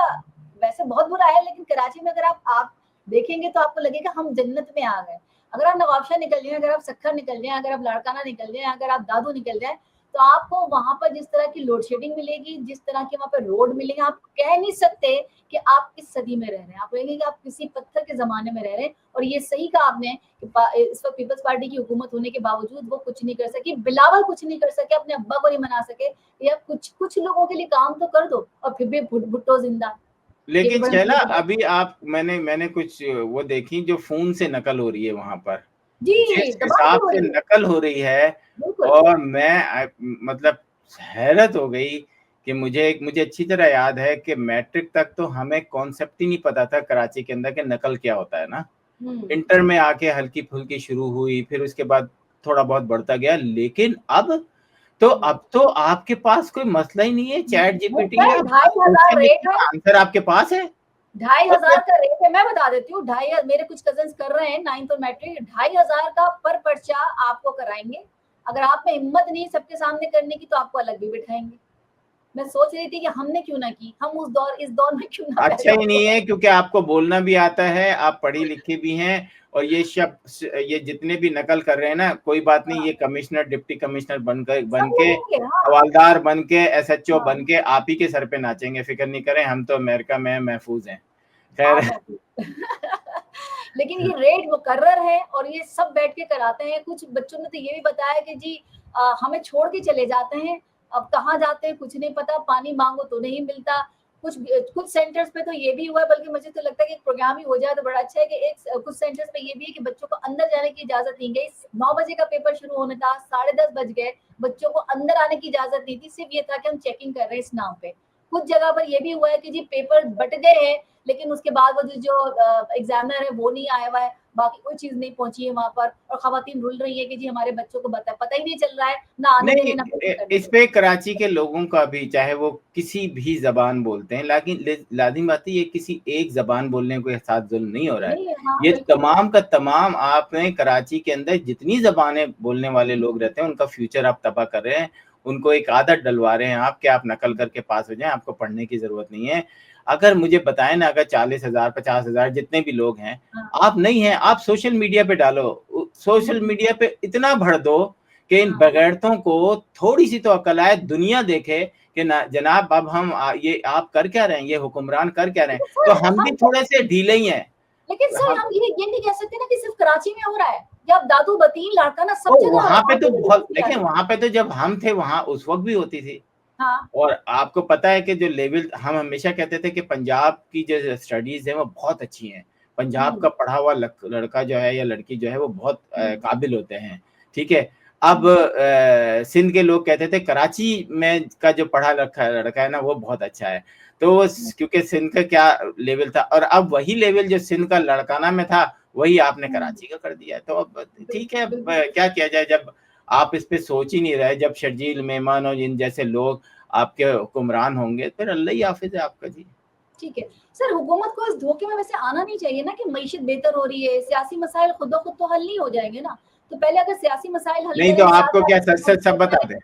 वैसे बहुत बुरा है, लेकिन कराची में अगर आप देखेंगे तो आपको लगेगा हम जन्नत में आ गए। अगर आप नवाबशाह निकल जाए, अगर आप सक्खर निकल जाए, अगर आप लाड़काना निकल जाए, अगर आप दादू निकल जाए, तो आपको वहां पर जिस तरह की लोड शेडिंग मिलेगी, जिस तरह के वहां पर रोड मिलेंगे, आप कह नहीं सकते कि आप इस सदी में रह रहे हैं, आप कहेंगे कि आप किसी पत्थर के ज़माने में रह रहे हैं। और ये सही कहा आपने कि इस वक़्त पीपल्स पार्टी की हुकूमत होने के बावजूद वो कुछ नहीं कर सकी, बिलावल कुछ नहीं कर सके, अपने अब्बा को नहीं मना सके, या कुछ लोगों के लिए काम तो कर दो, और फिर भी भुट्टो ज़िंदा। ये भी लेकिन बड़ा शैला, दुःख की बात अभी आप मैंने कुछ वो देखी जो फ़ोन से नकल हो रही है वहाँ पर। जी, जिस दबा के हिसाब हो से रही है, नकल हो रही है, बिल्कुल। और मैं मतलब हैरत हो गई कि मुझे अच्छी तरह याद है कि मैट्रिक तक तो हमें कॉन्सेप्ट ही नहीं पता था कराची के अंदर कि नकल क्या होता है ना। हुँ। इंटर में आके हल्की-फुल्की शुरू हुई, फिर उसके बाद थोड़ा बहुत बढ़ता गया। लेकिन अब तो आपके पास कोई मसला ही नहीं है, चैट जीपीटी है, है, आप 2500 पूछे रेट लिखे है, का आंसर आपके पास है। और 2500 का रेट है, मैं बता देती हूँ, ढाई मेरे कुछ कज़िन्स कर रहे हैं 9th और मैट्रिक, 2500 का पर पर्चा आपको कराएँगे। अगर आप में हिम्मत नहीं सबके सामने करने की तो आपको अलग भी बिठाएँगे। मैं सोच रही थी कि हमने क्यों ना की, हम इस दौर में क्यों ना अच्छा पैदा ही नहीं हुए। है, क्योंकि आपको बोलना भी आता है, आप पढ़ी लिखी भी हैं, और ये जितने भी नकल कर रहे हैं ना, कोई बात नहीं, हाँ, ये कमिश्नर, डिप्टी कमिश्नर बन सब के, लगेंगे, हाँ, हवलदार बन के, एसएचओ हाँ, बन के आप ही के सर पे नाचेंगे, फिक्र नहीं करें, हम तो अमेरिका में महफूज हैं। आप खैर। महसूस लेकिन ये रेट मुकर्रर है और ये सब बैठ के कराते हैं। कुछ बच्चों ने तो ये भी बताया कि जी हमें छोड़ के चले जाते हैं, अब कहाँ जाते हैं कुछ नहीं पता, पानी माँगो तो नहीं मिलता। कुछ सेंटर्स पे तो ये भी हुआ है, बल्कि मुझे तो लगता है कि एक प्रोग्राम ही हो जाए तो बड़ा अच्छा है कि कुछ सेंटर्स पे ये भी है कि बच्चों को अंदर जाने की इजाज़त नहीं गई। 9 बजे का पेपर शुरू होना था, 10:30 बज गए, बच्चों को अंदर आने की इजाज़त नहीं थी, सिर्फ़ ये था कि हम चेकिंग कर रहे हैं इस नाम पे। कुछ जगह पर ये भी हुआ है कि जी पेपर बँट गए हैं, लेकिन उसके बाद वो जो एग्जामिनर है वो नहीं आया हुआ है, बाकी कोई चीज़ नहीं पहुँची है वहाँ पर, और ख़वातीन रुल रही है कि जी हमारे बच्चों को पता ही नहीं चल रहा है, ना आने दे रहे नहीं, हैं, ना पेपर करने इस दे रहे पे कराची के लोगों का भी, चाहे वो किसी भी ज़बान बोलते हैं, लेकिन लाज़िम बात है, ये किसी एक ज़बान बोलने के साथ ज़ुल्म नहीं हो रहा हैं। है। नहीं, हाँ, ये बिल्कुल। तमाम का तमाम, आपने कराची के अंदर जितनी ज़बानें बोलने वाले लोग रहते हैं, उनका फ्यूचर आप तबाह कर रहे हैं। उनको एक आदत डलवा रहे हैं आप कि आप नकल करके पास हो जाएँ, आपको पढ़ने की ज़रूरत नहीं है। अगर मुझे बताएँ ना, अगर 40,000, 50,000 जितने भी लोग हैं, हाँ, आप नहीं हैं, आप सोशल मीडिया पे डालो। सोशल हुँ, मीडिया पे इतना भर दो कि इन हाँ। बगैरतों को थोड़ी-सी तो अकल आए, दुनिया देखे कि ना जनाब, अब हम ये आप कर क्या रहे हैं, ये हुक्मरान कर क्या रहे हैं? लेकिन तो सर हम भी हम थोड़े-से ढीले ही हैं। लेकिन सर हम हम ये नहीं कह सकते ना कि सिर्फ़ कराची में हो रहा है, या अब दादू बतीन लाड़काना सब तो जगह हो रहा वहाँ है, पे आप तो ही नहीं बहुत दिखती आ देखिए, रही। वहाँ पे तो जब हम थे वहाँ उस वक़्त भी होती थी। हाँ, और आपको पता है कि जो लेवल हम हमेशा कहते थे कि पंजाब की जो स्टडीज़ है वो बहुत अच्छी हैं। पंजाब हुँ, का पढ़ा हुआ लड़का जो है या लड़की जो है वो बहुत हुँ, काबिल होते हैं, ठीक है? अब हुँ, सिंध के लोग कहते थे कराची में का जो पढ़ा रखा लड़का है ना वो बहुत अच्छा है। तो हुँ, क्योंकि सिंध का क्या लेवल था, और अब वही लेवल जो सिंध का लड़काना में था, वही आपने हुँ, कराची का कर दिया है। तो अब ठीक है, अब बिल्कुल। क्या किया जाए, जब आप इस पे सोच ही नहीं रहे, जब शर्जील मेमन और इन जैसे लोग आपके हुक्मरान होंगे, फिर अल्लाह ही हाफ़िज़ है आपका जी। ठीक है। सर हुकूमत को इस धोखे में वैसे आना नहीं चाहिए ना कि मईशत बेहतर हो रही है, सियासी मसाइल खुद-ब-खुद तो हल नहीं हो जाएँगे ना। तो पहले अगर सियासी मसाइल हल नहीं तो करें, आपको साथ-साथ क्या हुकूमत सच-सच सब को बता बताएँ। दें?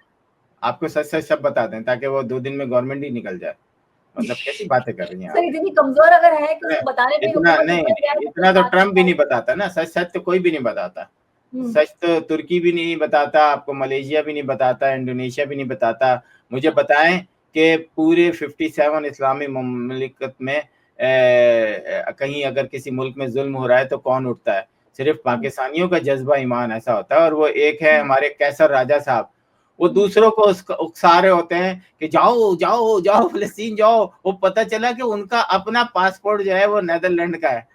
आपको सच-सच सब बता दें ताकि वो 2 दिन में गवर्नमेंट ही निकल जाए। मतलब कैसी बातें कर रही हैं आप? सर इतनी कमज़ोर अगर है कि इतना उसको बताने पे ही इतना हुकूमत नहीं, निकल जाए नहीं, तो फिर इतना तो बात की ट्रम्प भी क्या नहीं है? बताता ना, सच-सच तो कोई भी नहीं बताता। हुँ, सच तो तुर्की भी नहीं बताता, आपको मलेशिया भी नहीं बताता, इंडोनेशिया भी नहीं बताता। मुझे हाँ, बताएँ कि पूरे 57 इस्लामी ममालिकत में कहीं अगर किसी मुल्क में ज़ुल्म हो रहा है तो कौन उठता है? सिर्फ़ हुँ, पाकिस्तानियों का जज़्बा ईमान ऐसा होता है, और वो एक है हुँ, हमारे कैसर राजा साहब, वो हुँ, दूसरों को उकसा रहे होते हैं कि जाओ, जाओ, जाओ फ़िलिस्तीन जाओ। वो पता चला कि उनका अपना पासपोर्ट जो है वो नीदरलैंड का है।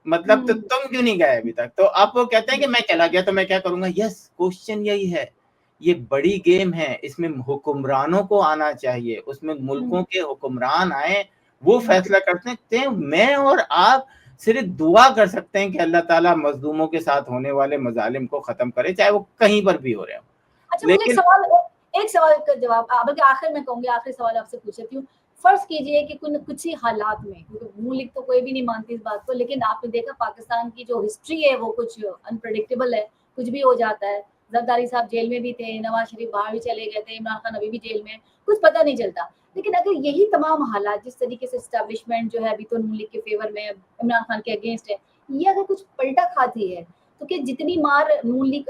मतलब तो हुँ, तुम क्यों नहीं गए अभी तक? तो अब वो कहते हैं कि मैं चला गया तो मैं क्या करूँगा? यस, क्वेश्चन यही है। ये बड़ी गेम है, इसमें हुक्मरानों को आना चाहिए, उसमें हुँ, मुल्कों के हुक्मरान आएँ, वो हुँ। फैसला करते हैं। मैं और आप सिर्फ़ दुआ कर सकते हैं कि अल्लाह ताला मज़लूमों के साथ होने वाले मज़ालिम को ख़त्म करे, चाहे वो कहीं पर भी हो रहे हों। अच्छा मुझे लेकिन एक सवाल का जवाब बल्कि आखिर में कहूँगी, आखिरी सवाल आपसे पूछ लेती हूँ। फ़र्ज़ कीजिए कि कुछ ही हालात में, क्योंकि मुँह लिख तो कोई भी नहीं मानती इस बात को, लेकिन आपने देखा पाकिस्तान की जो हिस्ट्री है वो कुछ अनप्रेडिक्टेबल है, कुछ भी हो जाता है। ज़रदारी साहब जेल में भी थे, नवाज़ शरीफ बाहर भी चले गए थे, इमरान खान अभी भी जेल में है, कुछ पता नहीं चलता। लेकिन अगर यही तमाम हालात जिस तरीके से एस्टेब्लिशमेंट जो है अभी तो नून लीग के फ़ेवर में, इमरान खान के अगेंस्ट है, ये अगर कुछ पलटा खाती है तो कि जितनी मार नून लीग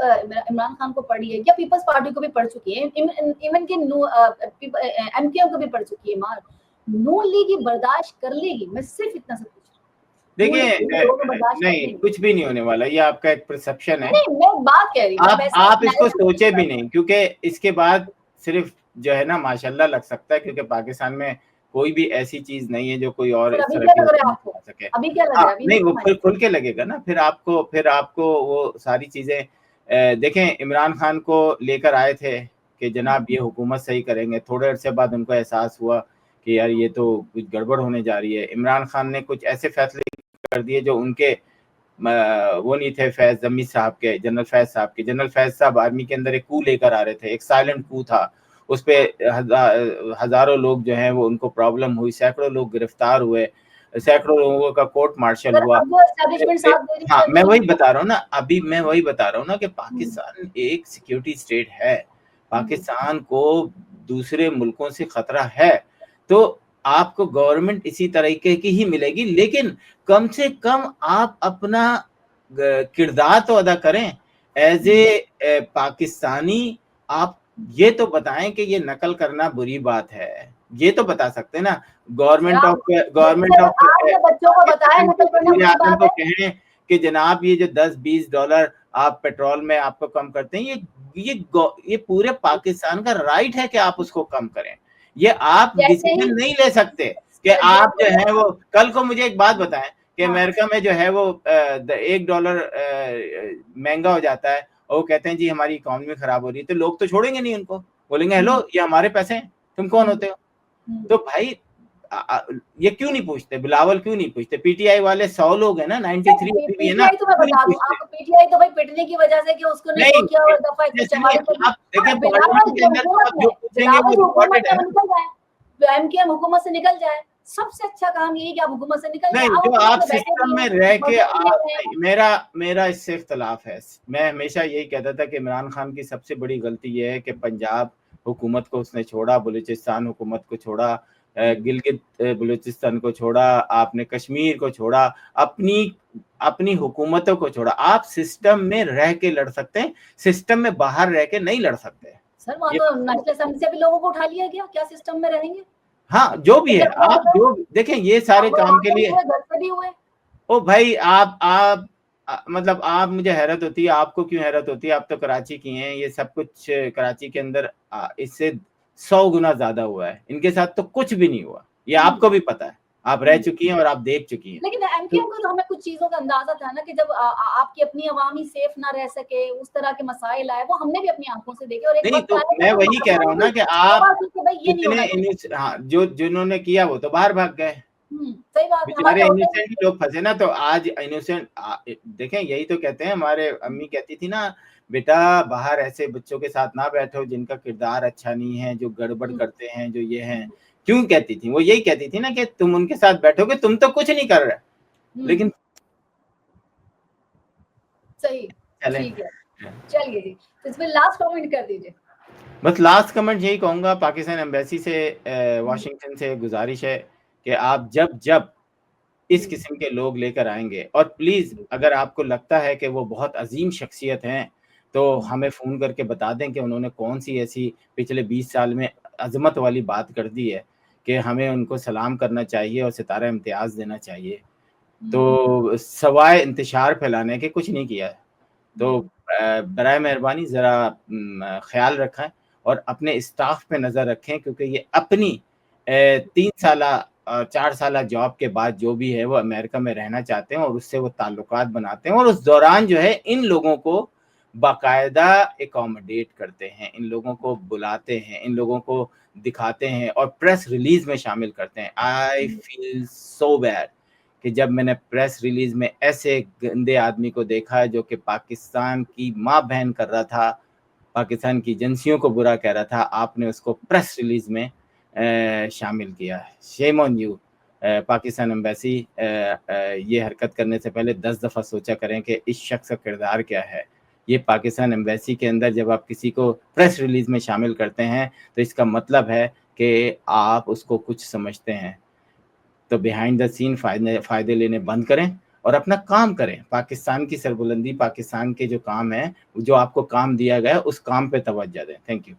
इमरान खान को पड़ी है या पीपल्स पार्टी को भी पड़ चुकी है, इवन कि एमकेएम को भी पड़ चुकी है मार, नून लीग ये बर्दाश्त कर लेगी? मैं सिर्फ इतना सा पूछ रही हूँ। देखिए नून लीग दोनों बर्दाश्त कर नहीं, लेगी? कुछ भी नहीं होने वाला, ये आपका एक परसेप्शन है। नहीं, मैं बात कह रही हूँ, मैं वैसे आप इसको एनालिसिस सोचे कर भी रही हूँ। नहीं, क्योंकि इसके बाद सिर्फ जो है ना माशाल्लाह लग सकता है, क्योंकि पाकिस्तान में कोई भी ऐसी चीज नहीं है जो कोई और फिर इस अभी तरह क्या की लग रहा है हुकूमत आपको? चला सके। अभी क्या लग हाँ, रहा है? अभी नहीं नहीं वो समझ फिर खुल के लगेगा ना, फिर आपको वो सारी चीजें देखें, इमरान खान को लेकर आए थे कि जनाब ये हुकूमत सही करेंगे, थोड़े अरसे बाद उनको एहसास हुआ कि यार ये तो कुछ गड़बड़ होने जा रही है। इमरान खान ने कुछ ऐसे फैसले कर दिए जो उनके वो नहीं थे, फैज जमी साहब के, जनरल फैज साहब के। जनरल फैज साहब आर्मी के अंदर एक कू लेकर आ रहे थे, एक साइलेंट कू था, उस पे हजारों लोग जो हैं वो उनको प्रॉब्लम हुई, सैकड़ों लोग गिरफ्तार हुए, सैकड़ों लोगों का कोर्ट मार्शल सर हुआ। अब वो एस्टैब्लिशमेंट साथ दे रही हाँ, है मैं नहीं वही है? बता रहा हूँ ना, अभी मैं वही बता रहा हूँ ना कि पाकिस्तान एक सिक्योरिटी स्टेट है, पाकिस्तान को दूसरे मुल्कों से खतरा है, तो आपको गवर्नमेंट इसी तरीके की ही मिलेगी, लेकिन कम से कम आप अपना किरदार तो अदा करें एज ए पाकिस्तानी। आप ये तो बताएं कि ये नकल करना बुरी बात है, ये तो बता सकते हैं ना। गवर्नमेंट ऑफ आपने बच्चों को बताया नकल करना वज़ीर बुरी आज़म बात को है? कहें कि जनाब ये जो 10-20 डॉलर आप पेट्रोल में आपको कम करते हैं, ये पूरे पाकिस्तान का राइट है कि आप उसको कम करें। ये आप जैसे ही डिसीजन नहीं ले सकते कि आप जो है वो कल को मुझे एक बात बताएं कि हाँ। अमेरिका में जो है वो $1 महंगा हो जाता है और वो कहते हैं जी हमारी इकोनॉमी खराब हो रही है, तो लोग तो छोड़ेंगे नहीं उनको, बोलेंगे हेलो ये हमारे पैसे हैं, तुम कौन होते हो? तो भाई ये क्यों नहीं पूछते, बिलावल क्यों नहीं पूछते? पीटीआई वाले 100 लोग हैं ना, 93 अभी भी है ना, पीटीआई तो मैं क्यों नहीं बता दूं पूछते? आपको, पीटीआई तो भाई पिटने की वजह से कि उसको ने नहीं, वो किया और दफा जैसे 144 नहीं, आप देखिए बिलावल पार्लियामेंट के जो अंदर तो हुकूमत आप में जो पूछेंगे बिलावल वो जो हुकूमत रिकॉर्डेड में है। वो निकल जाए, जो एमकेएम हुकूमत से निकल जाए, सबसे अच्छा काम यही कि आप हुकूमत से निकल जाए। नहीं, आप जो हुकूमत आप में बैठे सिस्टम भी में हैं, रह के मजे भी ले आप, रहे हैं। मेरा इससे इख्तलाफ है। मैं हमेशा यही कहता था कि इमरान खान की सबसे बड़ी गलती ये है कि पंजाब हुकूमत को उसने छोड़ा, बलूचिस्तान हुकूमत को छोड़ा, गिलगित बलूचिस्तान को छोड़ा, आपने कश्मीर को छोड़ा, अपनी हुकूमतों को छोड़ा। आप सिस्टम में रह के लड़ सकते हैं, सिस्टम में बाहर रह के नहीं लड़ सकते। सर वहाँ तो नेशनल असेंबली से भी लोगों को उठा लिया गया, क्या सिस्टम में रहेंगे? हाँ, जो भी है, आप जो देखें, ये सारे काम के लिए घर पे भी हुए। ओ भाई आप मतलब आप, मुझे हैरत होती है, आपको क्यों हैरत होती है? आप तो कराची की हैं, ये सब कुछ कराची के अंदर इससे 100 गुना ज्यादा हुआ है, इनके साथ तो कुछ भी नहीं हुआ, ये आपको भी पता है, आप रह चुकी हैं और आप देख चुकी हैं। लेकिन एमकेएम को तो हमें कुछ चीजों का अंदाजा था ना कि जब आपकी अपनी अवामी सेफ ना रह सके, उस तरह के मसाइल आए, वो हमने भी अपनी आंखों से देखे और एक नहीं, वक्त तो आया मैं वही कह रहा हूँ ना कि आप भाई ये नहीं होना इतने चाहिए। हाँ, जो जिन्होंने किया वो तो बाहर भाग गए, सही बात है। बेचारे इनोसेंट लोग फंसे ना, तो आज इनोसेंट देखें, यही तो कहते हैं, हमारे अम्मी कहती थी ना, बेटा बाहर ऐसे बच्चों के साथ ना बैठो जिनका किरदार अच्छा नहीं है, जो गड़बड़ करते हैं, जो ये हैं। क्यों कहती थी वो? यही कहती थी ना कि तुम उनके साथ बैठोगे, तुम तो कुछ नहीं कर रहे, लेकिन सही, चलें। ठीक है, चलिए जी, तो इसमें लास्ट कमेंट कर दीजिए। बस लास्ट कमेंट यही कहूंगा, पाकिस्तान एम्बेसी से, वाशिंगटन से गुजारिश है कि आप जब इस किस्म के लोग लेकर आएंगे, और प्लीज अगर आपको लगता है कि वो बहुत अजीम शख्सियत हैं, तो हमें फ़ोन करके बता दें कि उन्होंने कौन सी ऐसी पिछले 20 साल में अजमत वाली बात कर दी है कि हमें उनको सलाम करना चाहिए और सितारा इम्तियाज़ देना चाहिए। तो सवाए इंतशार फैलाने के कुछ नहीं किया है। तो बराए मेहरबानी ज़रा ख्याल रखें और अपने स्टाफ पे नज़र रखें, क्योंकि ये अपनी 3 साला 4 साला जॉब के बाद जो भी है वो अमेरिका में रहना चाहते हैं और उससे वो ताल्लुकात बनाते हैं, और उस दौरान जो है इन लोगों को बाकायदा एकोमोडेट करते हैं, इन लोगों को बुलाते हैं, इन लोगों को दिखाते हैं और प्रेस रिलीज में शामिल करते हैं। आई फील सो बैड कि जब मैंने प्रेस रिलीज में ऐसे गंदे आदमी को देखा जो कि पाकिस्तान की माँ बहन कर रहा था, पाकिस्तान की एजेंसियों को बुरा कह रहा था, आपने उसको प्रेस रिलीज में शामिल किया। Shame on you. Pakistan embassy ये हरकत करने से पहले 10 दफ़ा सोचा करें कि इस शख्स का किरदार क्या है। ये पाकिस्तान एम्बेसी के अंदर जब आप किसी को प्रेस रिलीज में शामिल करते हैं तो इसका मतलब है कि आप उसको कुछ समझते हैं। तो बिहाइंड द सीन फ़ायदे लेने बंद करें और अपना काम करें। पाकिस्तान की सरबुलंदी, पाकिस्तान के जो काम है, जो आपको काम दिया गया है, उस काम पे तवज्जो दें। Thank you.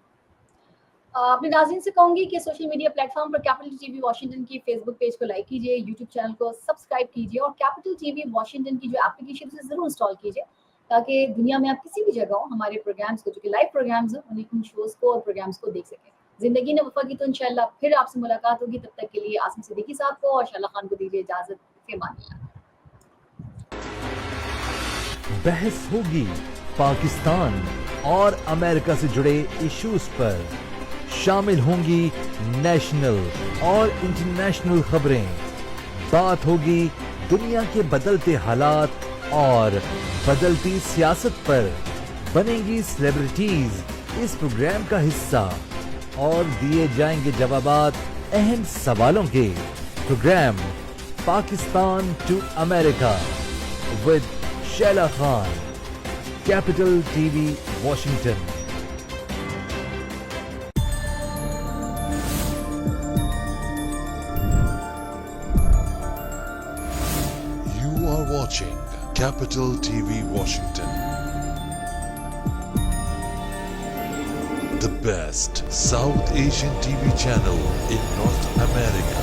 अपने नाज़रीन से कहूँगी कि सोशल मीडिया प्लेटफ़ॉर्म पर कैपिटल टीवी वॉशिंगटन की फेसबुक पेज को लाइक कीजिए, यूट्यूब चैनल को सब्सक्राइब कीजिए और कैपिटल टीवी वॉशिंगटन की जो एप्लीकेशन है उसे ज़रूर इंस्टॉल कीजिए, ताकि दुनिया में आप किसी भी जगह हो हमारे प्रोग्राम्स को, जो कि लाइव प्रोग्राम्स हैं, उन शोज़ को और प्रोग्राम्स को देख सकें। ज़िंदगी ने वफ़ा की तो इंशाअल्लाह फिर आपसे मुलाकात होगी, तब तक के लिए आसिम सिद्दीकी साहब को और शैला खान को दीजिए इजाज़त। फ़ी अमान अल्लाह। बहस होगी पाकिस्तान और अमेरिका से जुड़े इश्यूज पर, शामिल होंगी नेशनल और इंटरनेशनल खबरें, बात होगी दुनिया के बदलते हालात और बदलती सियासत पर, बनेंगी सेलिब्रिटीज इस प्रोग्राम का हिस्सा और दिए जाएंगे जवाबात अहम सवालों के। Program Pakistan to America with Shaila Khan, Capital TV Washington. You are watching Capital TV Washington, the best South Asian TV channel in North America.